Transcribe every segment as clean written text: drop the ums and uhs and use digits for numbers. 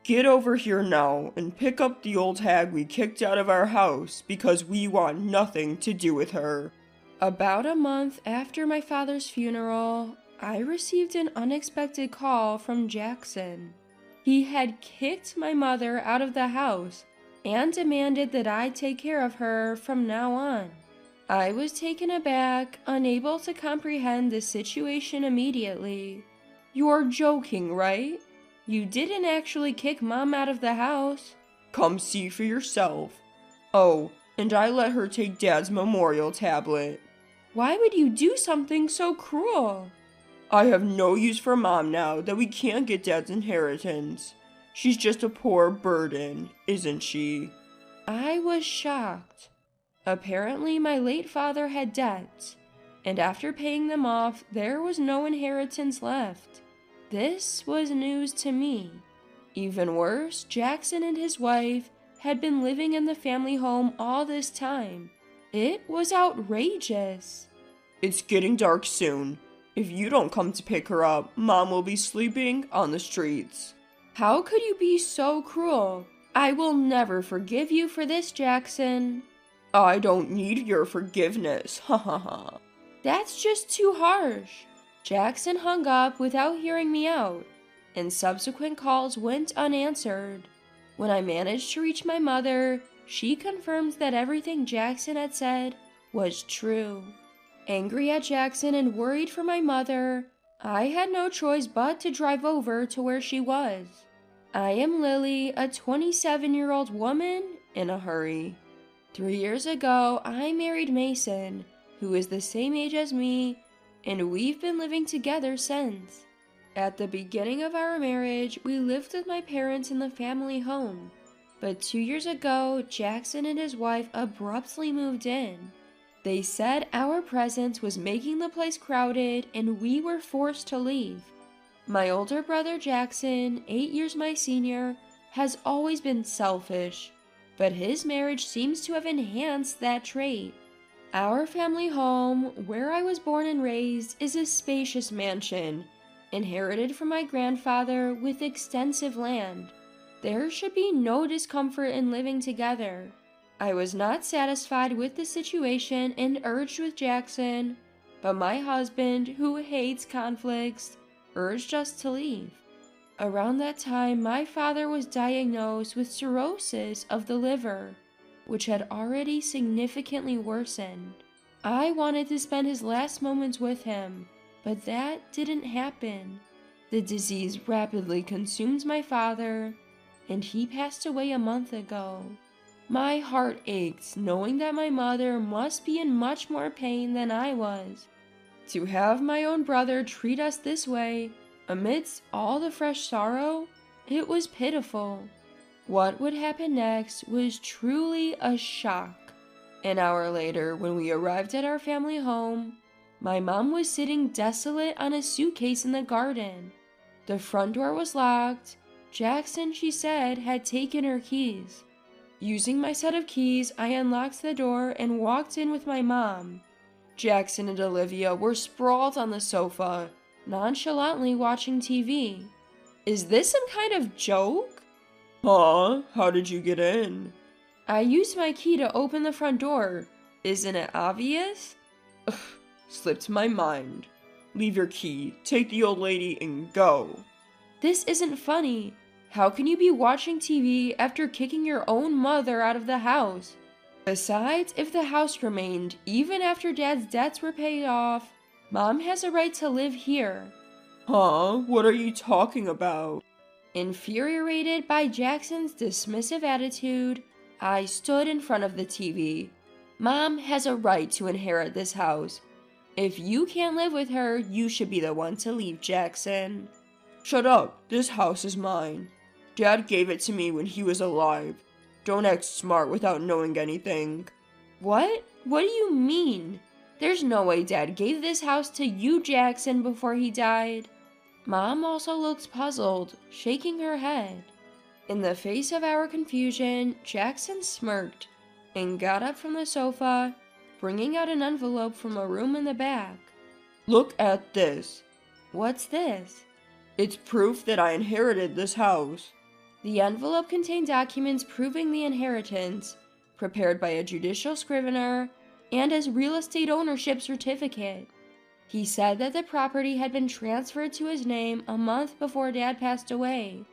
Get over here now and pick up the old hag we kicked out of our house because we want nothing to do with her." About a month after my father's funeral, I received an unexpected call from Jackson. He had kicked my mother out of the house and demanded that I take care of her from now on. I was taken aback, unable to comprehend the situation immediately. "You're joking, right? You didn't actually kick Mom out of the house." "Come see for yourself. Oh, and I let her take Dad's memorial tablet." "Why would you do something so cruel?" "I have no use for Mom now that we can't get Dad's inheritance. She's just a poor burden, isn't she?" I was shocked. Apparently, my late father had debts, and after paying them off, there was no inheritance left. This was news to me. Even worse, Jackson and his wife had been living in the family home all this time. It was outrageous. "It's getting dark soon. If you don't come to pick her up, Mom will be sleeping on the streets." "How could you be so cruel? I will never forgive you for this, Jackson." "I don't need your forgiveness, ha ha ha." "That's just too harsh." Jackson hung up without hearing me out, and subsequent calls went unanswered. When I managed to reach my mother, she confirmed that everything Jackson had said was true. Angry at Jackson and worried for my mother, I had no choice but to drive over to where she was. I am Lily, a 27-year-old woman in a hurry. 3 years ago, I married Mason, who is the same age as me, and we've been living together since. At the beginning of our marriage, we lived with my parents in the family home, but 2 years ago, Jackson and his wife abruptly moved in. They said our presence was making the place crowded and we were forced to leave. My older brother Jackson, 8 years my senior, has always been selfish, but his marriage seems to have enhanced that trait. Our family home, where I was born and raised, is a spacious mansion, inherited from my grandfather with extensive land. There should be no discomfort in living together. I was not satisfied with the situation and urged with Jackson, but my husband, who hates conflicts, urged us to leave. Around that time, my father was diagnosed with cirrhosis of the liver, which had already significantly worsened. I wanted to spend his last moments with him, but that didn't happen. The disease rapidly consumed my father, and he passed away a month ago. My heart ached knowing that my mother must be in much more pain than I was. To have my own brother treat us this way, amidst all the fresh sorrow, it was pitiful. What would happen next was truly a shock. An hour later, when we arrived at our family home, my mom was sitting desolate on a suitcase in the garden. The front door was locked. Jackson, she said, had taken her keys. Using my set of keys, I unlocked the door and walked in with my mom. Jackson and Olivia were sprawled on the sofa, nonchalantly watching TV. Is this some kind of joke? "Huh? How did you get in?" I used my key to open the front door. Isn't it obvious? Ugh, slipped my mind. Leave your key, take the old lady, and go. This isn't funny. How can you be watching TV after kicking your own mother out of the house? Besides, if the house remained, even after Dad's debts were paid off, Mom has a right to live here. "Huh? What are you talking about?" Infuriated by Jackson's dismissive attitude, I stood in front of the TV. Mom has a right to inherit this house. If you can't live with her, you should be the one to leave, Jackson. "Shut up. This house is mine. Dad gave it to me when he was alive. Don't act smart without knowing anything." What? What do you mean? There's no way Dad gave this house to you, Jackson, before he died. Mom also looked puzzled, shaking her head. In the face of our confusion, Jackson smirked and got up from the sofa, bringing out an envelope from a room in the back. "Look at this. What's this? It's proof that I inherited this house." The envelope contained documents proving the inheritance, prepared by a judicial scrivener, and his real estate ownership certificate. He said that the property had been transferred to his name a month before Dad passed away.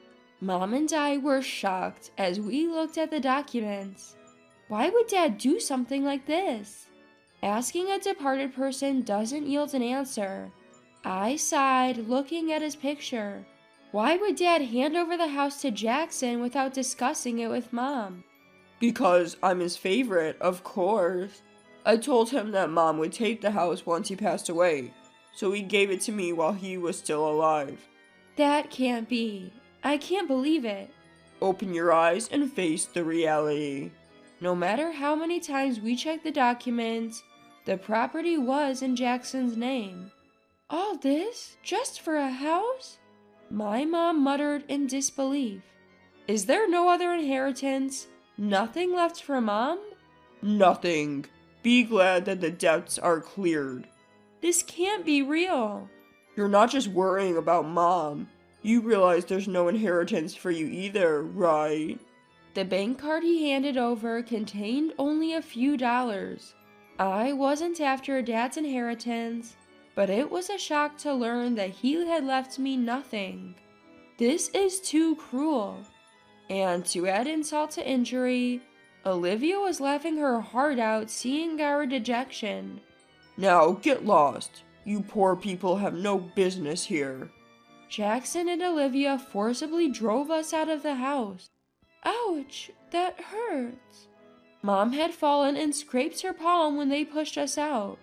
Mom and I were shocked as we looked at the documents. Why would Dad do something like this? Asking a departed person doesn't yield an answer. I sighed, looking at his picture. Why would Dad hand over the house to Jackson without discussing it with Mom? Because I'm his favorite, of course. I told him that Mom would take the house once he passed away, so he gave it to me while he was still alive. That can't be. I can't believe it. Open your eyes and face the reality. No matter how many times we checked the documents, the property was in Jackson's name. All this just for a house? My mom muttered in disbelief. Is there no other inheritance? Nothing left for Mom? Nothing. Be glad that the debts are cleared. This can't be real. You're not just worrying about Mom. You realize there's no inheritance for you either, right? The bank card he handed over contained only a few dollars. I wasn't after Dad's inheritance, but it was a shock to learn that he had left me nothing. This is too cruel. And to add insult to injury, Olivia was laughing her heart out seeing our dejection. Now get lost. You poor people have no business here. Jackson and Olivia forcibly drove us out of the house. Ouch, that hurts. Mom had fallen and scraped her palm when they pushed us out.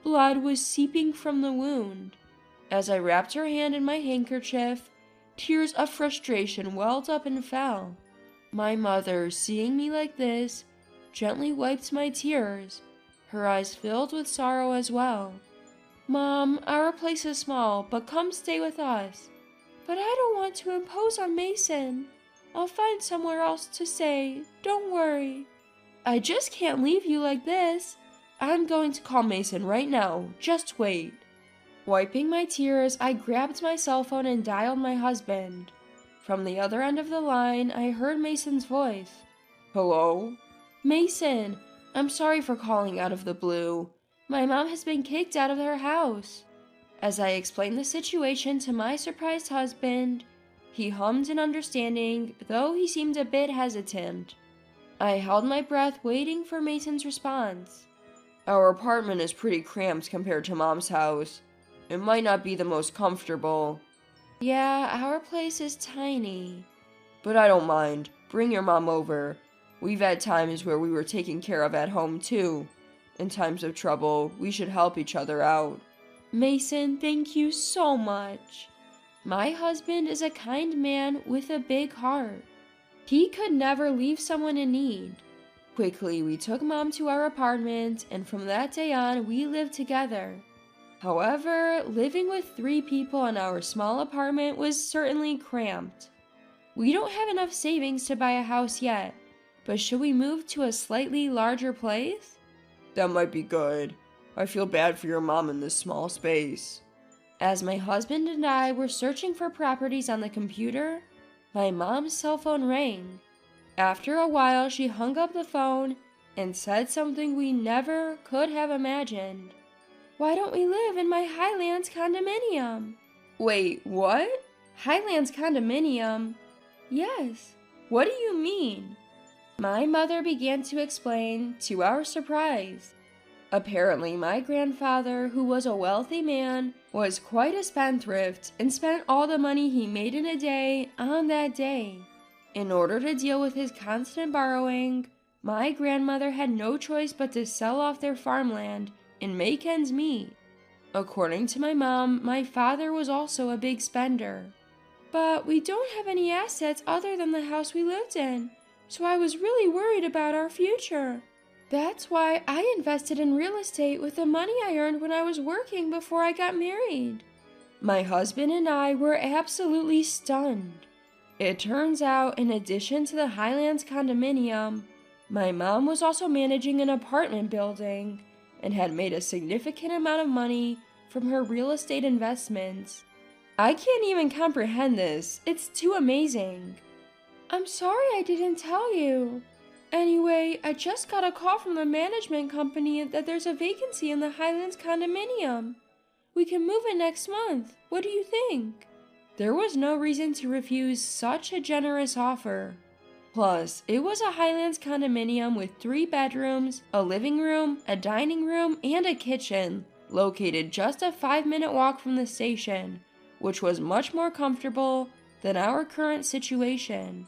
Blood was seeping from the wound. As I wrapped her hand in my handkerchief, tears of frustration welled up and fell. My mother, seeing me like this, gently wiped my tears, her eyes filled with sorrow as well. Mom, our place is small, but come stay with us. But I don't want to impose on Mason. I'll find somewhere else to stay, don't worry. I just can't leave you like this. I'm going to call Mason right now, just wait. Wiping my tears, I grabbed my cell phone and dialed my husband. From the other end of the line, I heard Mason's voice. Hello? Mason, I'm sorry for calling out of the blue. My mom has been kicked out of her house. As I explained the situation to my surprised husband, he hummed in understanding, though he seemed a bit hesitant. I held my breath waiting for Mason's response. Our apartment is pretty cramped compared to Mom's house. It might not be the most comfortable. Yeah, our place is tiny. But I don't mind. Bring your mom over. We've had times where we were taken care of at home too. In times of trouble, we should help each other out. Mason, thank you so much. My husband is a kind man with a big heart. He could never leave someone in need. Quickly, we took Mom to our apartment, and from that day on, we lived together. However, living with 3 people in our small apartment was certainly cramped. We don't have enough savings to buy a house yet, but should we move to a slightly larger place? That might be good. I feel bad for your mom in this small space. As my husband and I were searching for properties on the computer, my mom's cell phone rang. After a while, she hung up the phone and said something we never could have imagined. Why don't we live in my Highlands condominium? Wait, what? Highlands condominium? Yes. What do you mean? My mother began to explain, to our surprise. Apparently, my grandfather, who was a wealthy man, was quite a spendthrift and spent all the money he made in a day on that day. In order to deal with his constant borrowing, my grandmother had no choice but to sell off their farmland and make ends meet. According to my mom, my father was also a big spender. But we don't have any assets other than the house we lived in, so I was really worried about our future. That's why I invested in real estate with the money I earned when I was working before I got married. My husband and I were absolutely stunned. It turns out, in addition to the Highlands condominium, my mom was also managing an apartment building and had made a significant amount of money from her real estate investments. I can't even comprehend this. It's too amazing. I'm sorry I didn't tell you. Anyway, I just got a call from the management company that there's a vacancy in the Highlands condominium. We can move in next month. What do you think? There was no reason to refuse such a generous offer. Plus, it was a Highlands condominium with 3 bedrooms, a living room, a dining room, and a kitchen, located just a 5-minute walk from the station, which was much more comfortable than our current situation.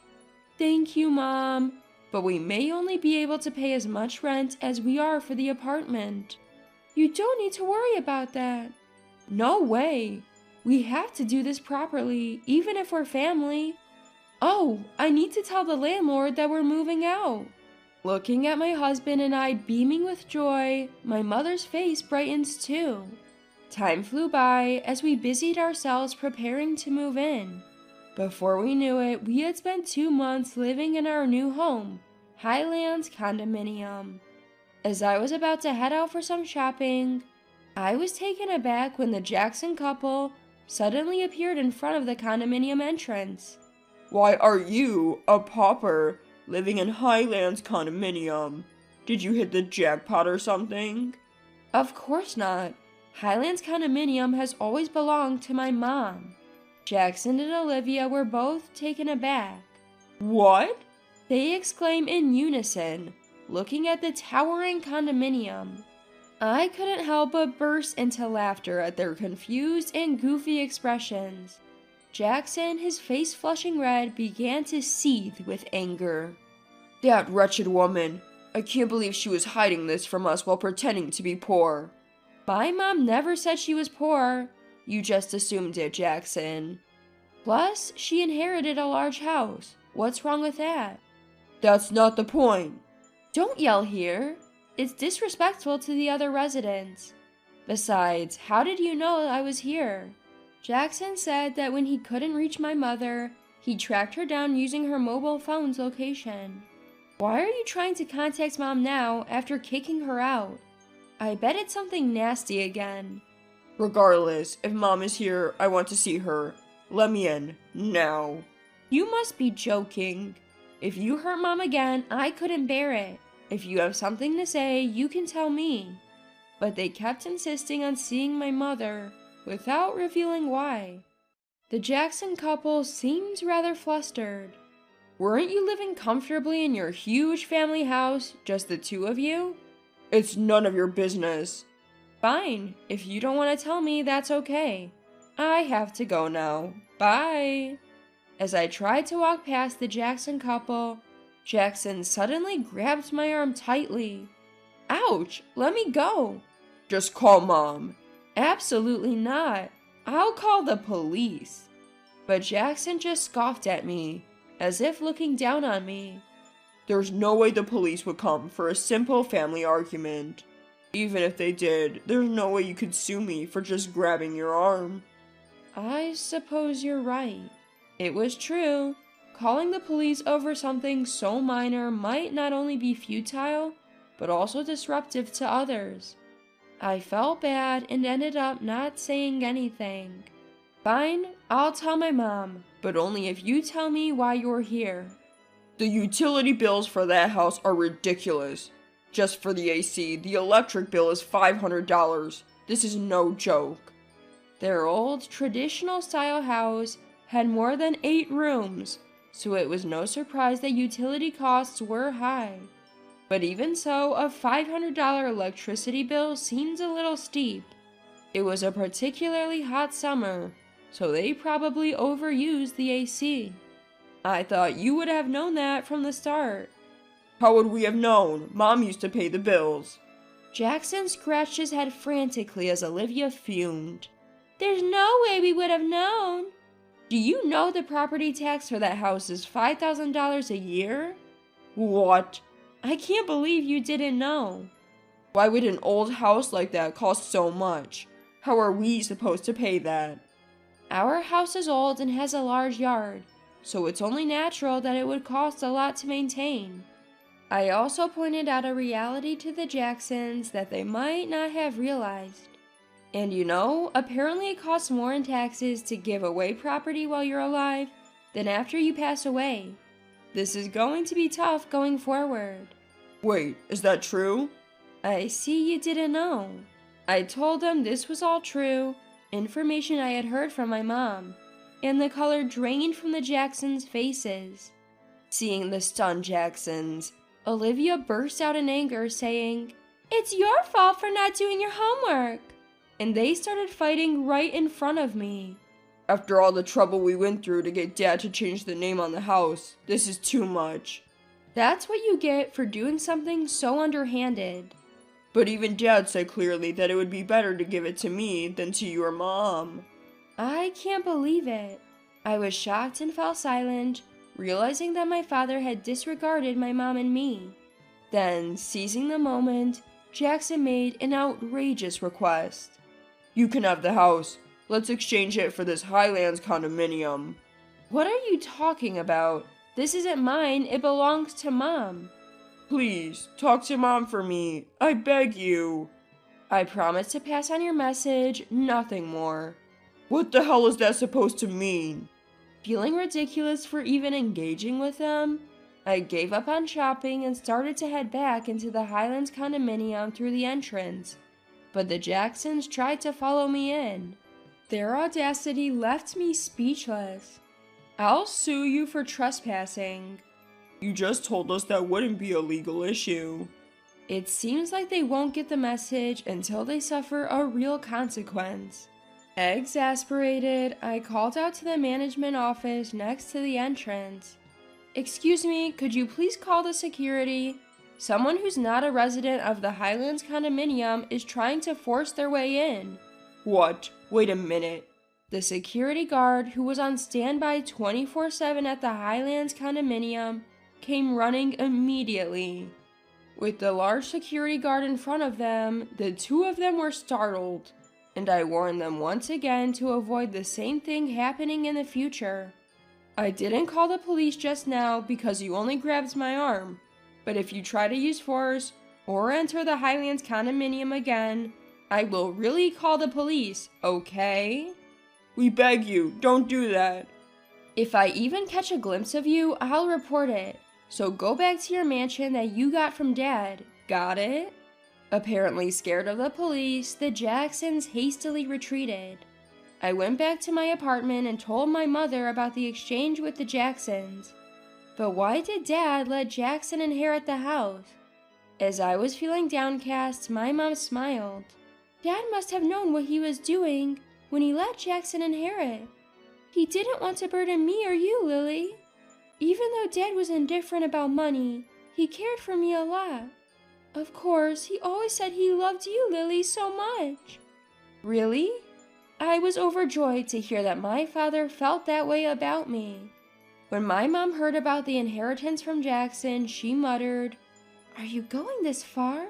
Thank you, Mom, but we may only be able to pay as much rent as we are for the apartment. You don't need to worry about that. No way. We have to do this properly, even if we're family. Oh, I need to tell the landlord that we're moving out. Looking at my husband and I beaming with joy, my mother's face brightens too. Time flew by as we busied ourselves preparing to move in. Before we knew it, we had spent 2 months living in our new home, Highlands Condominium. As I was about to head out for some shopping, I was taken aback when the Jackson couple suddenly appeared in front of the condominium entrance. Why are you, a pauper, living in Highlands condominium? Did you hit the jackpot or something? Of course not. Highlands condominium has always belonged to my mom. Jackson and Olivia were both taken aback. What? They exclaim in unison, looking at the towering condominium. I couldn't help but burst into laughter at their confused and goofy expressions. Jackson, his face flushing red, began to seethe with anger. That wretched woman. I can't believe she was hiding this from us while pretending to be poor. My mom never said she was poor. You just assumed it, Jackson. Plus, she inherited a large house. What's wrong with that? That's not the point. Don't yell here. It's disrespectful to the other residents. Besides, how did you know I was here? Jackson said that when he couldn't reach my mother, he tracked her down using her mobile phone's location. Why are you trying to contact Mom now after kicking her out? I bet it's something nasty again. Regardless, if Mom is here, I want to see her. Let me in, now. You must be joking. If you hurt Mom again, I couldn't bear it. If you have something to say, you can tell me. But they kept insisting on seeing my mother, without revealing why. The Jackson couple seemed rather flustered. Weren't you living comfortably in your huge family house, just the 2 of you? It's none of your business. Fine, if you don't want to tell me, that's okay. I have to go now. Bye. As I tried to walk past the Jackson couple, Jackson suddenly grabbed my arm tightly. Ouch, let me go. Just call Mom. Absolutely not. I'll call the police. But Jackson just scoffed at me, as if looking down on me. There's no way the police would come for a simple family argument. Even if they did, there's no way you could sue me for just grabbing your arm. I suppose you're right. It was true. Calling the police over something so minor might not only be futile, but also disruptive to others. I felt bad and ended up not saying anything. Fine, I'll tell my mom, but only if you tell me why you're here. The utility bills for that house are ridiculous. Just for the AC, the electric bill is $500. This is no joke. Their old, traditional-style house had more than 8 rooms, so it was no surprise that utility costs were high. But even so, a $500 electricity bill seems a little steep. It was a particularly hot summer, so they probably overused the AC. I thought you would have known that from the start. How would we have known? Mom used to pay the bills. Jackson scratched his head frantically as Olivia fumed. There's no way we would have known. Do you know the property tax for that house is $5,000 a year? What? I can't believe you didn't know. Why would an old house like that cost so much? How are we supposed to pay that? Our house is old and has a large yard, so it's only natural that it would cost a lot to maintain. I also pointed out a reality to the Jacksons that they might not have realized. And you know, apparently it costs more in taxes to give away property while you're alive than after you pass away. This is going to be tough going forward. Wait, is that true? I see you didn't know. I told them this was all true, information I had heard from my mom, and the color drained from the Jacksons' faces. Seeing the stunned Jacksons, Olivia burst out in anger, saying, "It's your fault for not doing your homework!" And they started fighting right in front of me. After all the trouble we went through to get Dad to change the name on the house, this is too much. That's what you get for doing something so underhanded. But even Dad said clearly that it would be better to give it to me than to your mom. I can't believe it. I was shocked and fell silent, realizing that my father had disregarded my mom and me. Then, seizing the moment, Jackson made an outrageous request. You can have the house. Let's exchange it for this Highlands condominium. What are you talking about? This isn't mine, it belongs to Mom. Please, talk to Mom for me. I beg you. I promise to pass on your message, nothing more. What the hell is that supposed to mean? Feeling ridiculous for even engaging with them, I gave up on shopping and started to head back into the Highlands condominium through the entrance. But the Jacksons tried to follow me in. Their audacity left me speechless. "I'll sue you for trespassing." You just told us that wouldn't be a legal issue. It seems like they won't get the message until they suffer a real consequence. Exasperated, I called out to the management office next to the entrance. "Excuse me, could you please call the security? Someone who's not a resident of the Highlands condominium is trying to force their way in." What? Wait a minute. The security guard, who was on standby 24/7 at the Highlands condominium, came running immediately. With the large security guard in front of them, the two of them were startled, and I warned them once again to avoid the same thing happening in the future. "I didn't call the police just now because you only grabbed my arm, but if you try to use force or enter the Highlands condominium again, I will really call the police, okay?" We beg you, don't do that. "If I even catch a glimpse of you, I'll report it. So go back to your mansion that you got from Dad. Got it?" Apparently scared of the police, the Jacksons hastily retreated. I went back to my apartment and told my mother about the exchange with the Jacksons. But why did Dad let Jackson inherit the house? As I was feeling downcast, my mom smiled. "Dad must have known what he was doing when he let Jackson inherit. He didn't want to burden me or you, Lily. Even though Dad was indifferent about money, he cared for me a lot. Of course, he always said he loved you, Lily, so much." Really? I was overjoyed to hear that my father felt that way about me. When my mom heard about the inheritance from Jackson, she muttered, "Are you going this far?"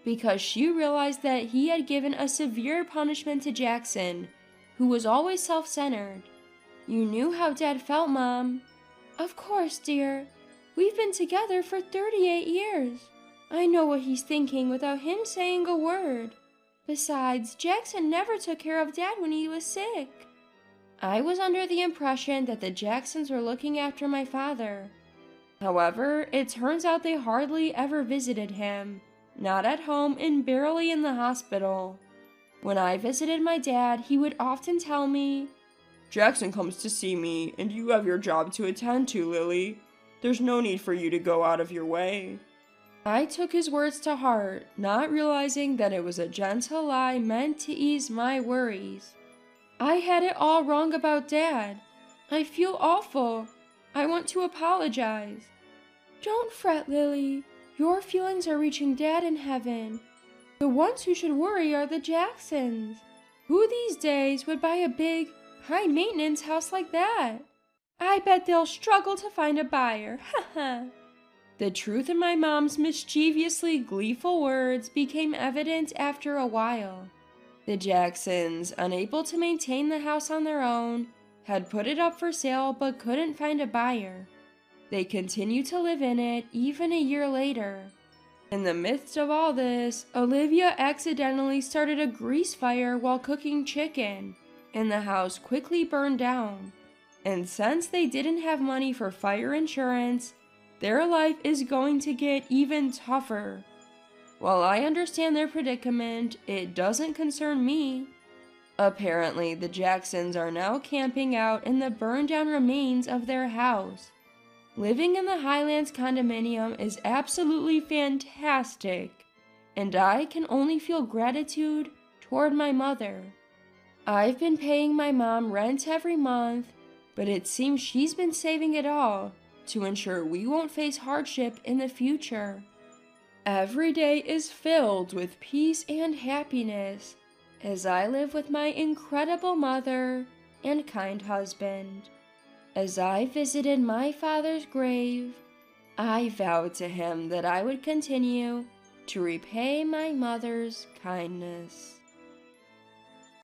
Because she realized that he had given a severe punishment to Jackson, who was always self-centered. "You knew how Dad felt, Mom." "Of course, dear. We've been together for 38 years. I know what he's thinking without him saying a word. Besides, Jackson never took care of Dad when he was sick." I was under the impression that the Jacksons were looking after my father. However, it turns out they hardly ever visited him, not at home and barely in the hospital. When I visited my dad, he would often tell me, Jackson comes to see me, and you have your job to attend to, Lily. There's no need for you to go out of your way. I took his words to heart, not realizing that it was a gentle lie meant to ease my worries. I had it all wrong about Dad. I feel awful. I want to apologize. Don't fret, Lily. Your feelings are reaching Dad in heaven. The ones who should worry are the Jacksons. Who these days would buy a big, high-maintenance house like that? I bet they'll struggle to find a buyer. Haha. The truth in my mom's mischievously gleeful words became evident after a while. The Jacksons, unable to maintain the house on their own, had put it up for sale but couldn't find a buyer. They continued to live in it even a year later. In the midst of all this, Olivia accidentally started a grease fire while cooking chicken, and the house quickly burned down. And since they didn't have money for fire insurance, their life is going to get even tougher. While I understand their predicament, it doesn't concern me. Apparently, the Jacksons are now camping out in the burned-down remains of their house. Living in the Highlands condominium is absolutely fantastic, and I can only feel gratitude toward my mother. I've been paying my mom rent every month, but it seems she's been saving it all to ensure we won't face hardship in the future. Every day is filled with peace and happiness as I live with my incredible mother and kind husband. As I visited my father's grave, I vowed to him that I would continue to repay my mother's kindness.